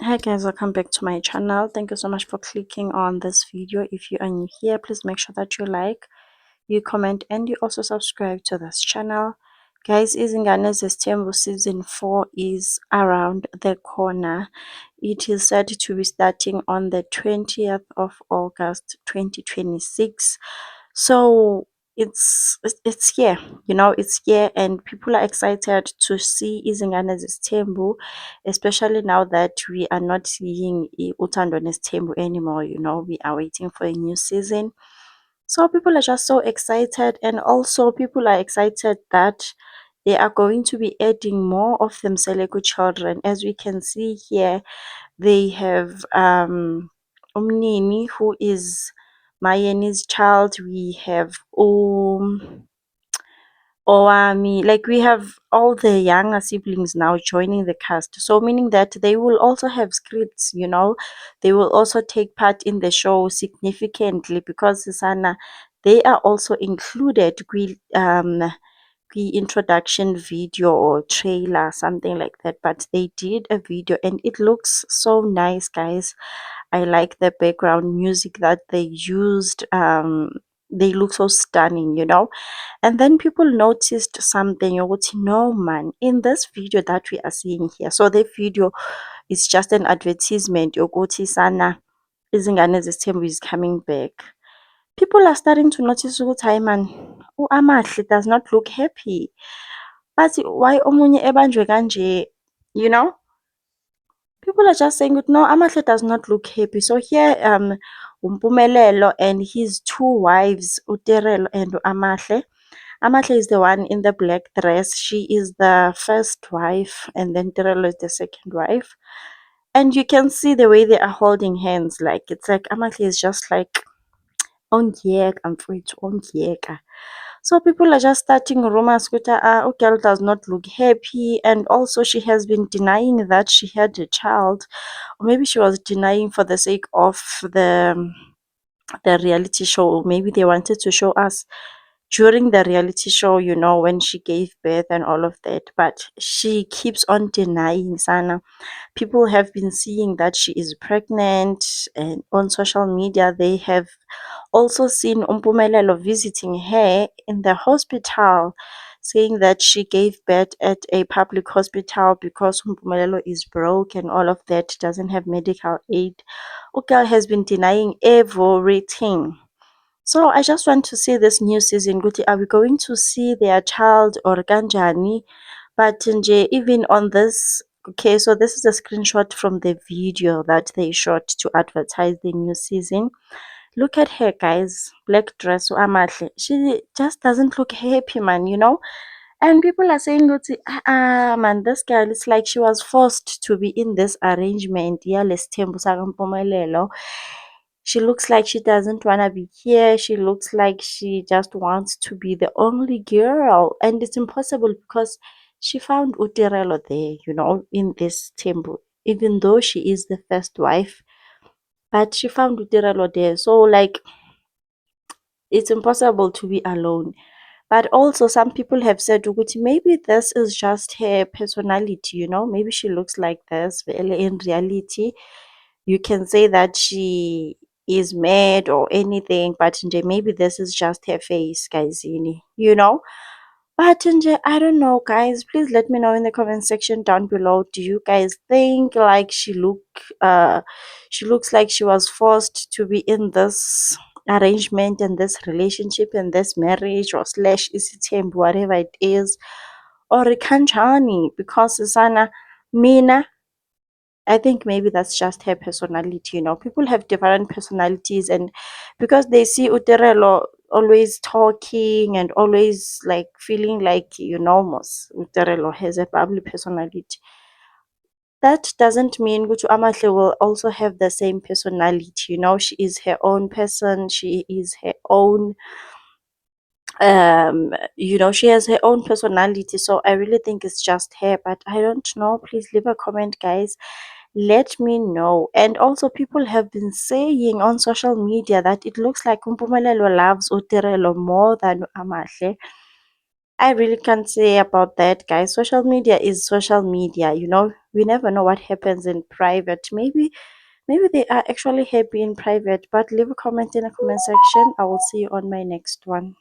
Hi guys, welcome back to my channel. Thank you so much for clicking on this video. If you are new here, please make sure that you like, you comment, and you also subscribe to this channel. Guys, Izingane Zestembu season 4 is around the corner. It is said to be starting on the 20th of August 2026. So it's here, it's here, and people are excited to see Izingane Zestembu, especially now that we are not seeing Utando Nestembu anymore. We are waiting for a new season. So people are just so excited, and also people are excited that they are going to be adding more of them Seleku children. As we can see here, they have Umnini, who is Mayeni's child. We have Owami, like we have all the younger siblings now joining the cast. So meaning that they will also have scripts, they will also take part in the show significantly because Sana, they are also included introduction video or trailer, something like that. But they did a video and it looks so nice, guys. I like the background music that they used. They look so stunning, and then people noticed something. You would no man in this video that we are seeing here. So the video is just an advertisement. Yokuthi Sana Izingane Zesthembu is coming back. People are starting to notice ukuthi hayi man, Amahle does not look happy. But why omunye ebanjwe kanje? You know? People are just saying no, Amahle does not look happy. So here Umpumelelo and his two wives, Uterelo and Amahle. Amahle is the one in the black dress. She is the first wife, and then Tirelo is the second wife. And you can see the way they are holding hands. Like it's like Amahle is just like ongiyeka mfowethu, ongiyeka. So people are just starting rumors that girl does not look happy, and also she has been denying that she had a child, or maybe she was denying for the sake of the reality show. Maybe they wanted to show us during the reality show, when she gave birth and all of that. But she keeps on denying Sana. People have been seeing that she is pregnant, and on social media they have also seen Umpumelelo visiting her in the hospital, saying that she gave birth at a public hospital because Umpumelelo is broke and all of that, doesn't have medical aid. Ukal has been denying everything. So I just want to see this new season. Guti, are we going to see their child or kanjani? But nje, even on this, okay, so this is a screenshot from the video that they shot to advertise the new season. Look at her, guys. Black dress, Amahle. She just doesn't look happy, man, And people are saying, Guti, man, this girl, it's like she was forced to be in this arrangement. Yeah, let's she looks like she doesn't want to be here. She looks like she just wants to be the only girl. And it's impossible because she found Utirelo there, in this temple. Even though she is the first wife, but she found Utirelo there. So, like, it's impossible to be alone. But also, some people have said, "Ukuthi, maybe this is just her personality, maybe she looks like this. But in reality, you can say that she is mad or anything, but nje, maybe this is just her face, guys, But nje, I don't know, guys. Please let me know in the comment section down below. Do you guys think like she looks like she was forced to be in this arrangement and this relationship and this marriage or slash isitembu, whatever it is, or kanjani? Because Sana, Mina, I think maybe that's just her personality. People have different personalities, and because they see Uterelo always talking and always like feeling like Uterelo has a bubbly personality. That doesn't mean Gutu Amahle will also have the same personality. She is her own person. She is her own she has her own personality. So I really think it's just her, but I don't know. Please leave a comment, guys, let me know. And also people have been saying on social media that it looks like Umpumelelo loves Utirelo more than Amahle. I really can't say about that, guys. Social media is social media, you know. We never know what happens in private. Maybe they are actually happy in private, but leave a comment in the comment section. I will see you on my next one.